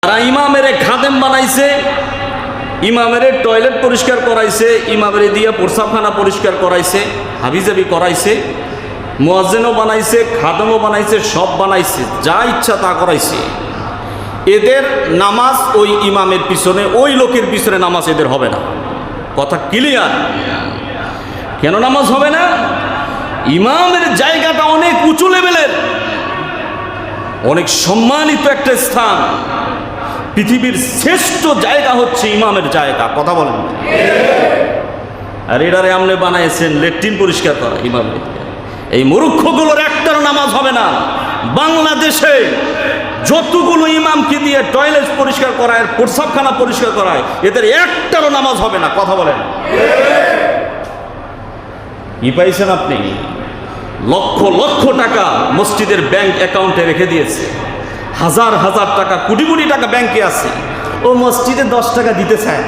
তারা ইমামের খাদেম বানাইছে, ইমামের টয়লেট পরিষ্কার করাইছে, ইমামের দিয়া প্রস্রাবখানা পরিষ্কার করাইছে, হাবিজাবি করাইছে, মুয়াজ্জিনও বানাইছে, খাদেমও বানাইছে, সব বানাইছে, যা ইচ্ছা তা করাইছে। এদের নামাজ ওই ইমামের পিছনে, ওই লোকের পিছনে নামাজ এদের হবে না। কথা ক্লিয়ার? কেন নামাজ হবে না? ইমামের জায়গাটা অনেক উঁচু লেভেলের, অনেক সম্মানিত একটা স্থান। পৃথিবীর শ্রেষ্ঠ জায়গা হচ্ছে ইমামের জায়গা। কথা বলেন। আর এটারে আমনে বানাইছেন লেট্রিন পরিষ্কার করা ইমামের। এই মূর্খগুলোর একটারও নামাজ হবে না। বাংলাদেশে যতগুলো ইমামকে দিয়ে টয়লেট পরিষ্কার করায়, প্রস্রাবখানা পরিষ্কার করায়, এদের একটারও নামাজ হবে না। কথা বলেন। কি পাইছেন আপনি? লক্ষ লক্ষ টাকা মসজিদের ব্যাংক অ্যাকাউন্টে রেখে দিয়েছে, হাজার হাজার টাকা, কোটি কোটি টাকা ব্যাংকে আছে, ও মসজিদে 10 টাকা দিতে চায়।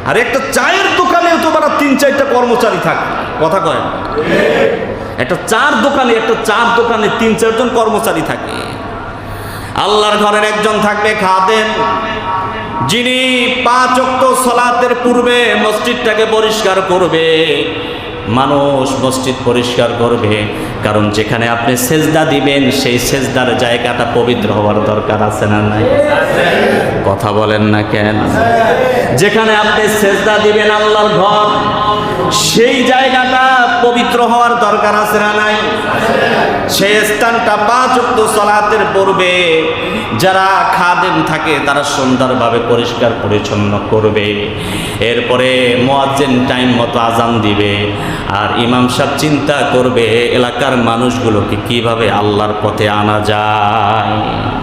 আর একটা চায়ের দোকানেও তো তারা 3-4টা কর্মচারী থাকে। কথা কয়? একটা চার দোকানে 3-4 জন কর্মচারী থাকে। আল্লাহর ঘরের একজন থাকবে খাদেম, যিনি 5 ওয়াক্ত সালাতের পূর্বে মসজিদটাকে পরিষ্কার করবে। মানুষ মসজিদ পরিষ্কার করবে, কারণ যেখানে আপনি সেজদা দিবেন সেই সেজদার জায়গাটা পবিত্র হওয়ার দরকার আছে না নাই? কথা বলেন না কেন? যেখানে আপনি সেজদা দিবেন আল্লাহর ঘর, সেই জায়গাটা পবিত্র হওয়ার দরকার আছে না নাই? সেই স্থানটা 5 ওয়াক্ত সালাতের পূর্বে যারা খাদেম থাকে তারা সুন্দরভাবে পরিষ্কার পরিচ্ছন্ন করবে। এরপরে মুয়াজ্জিন টাইম মতো আজান দিবে, আর ইমাম সাহেব চিন্তা করবে এলাকার মানুষগুলোকে কিভাবে আল্লাহর পথে আনা যায়।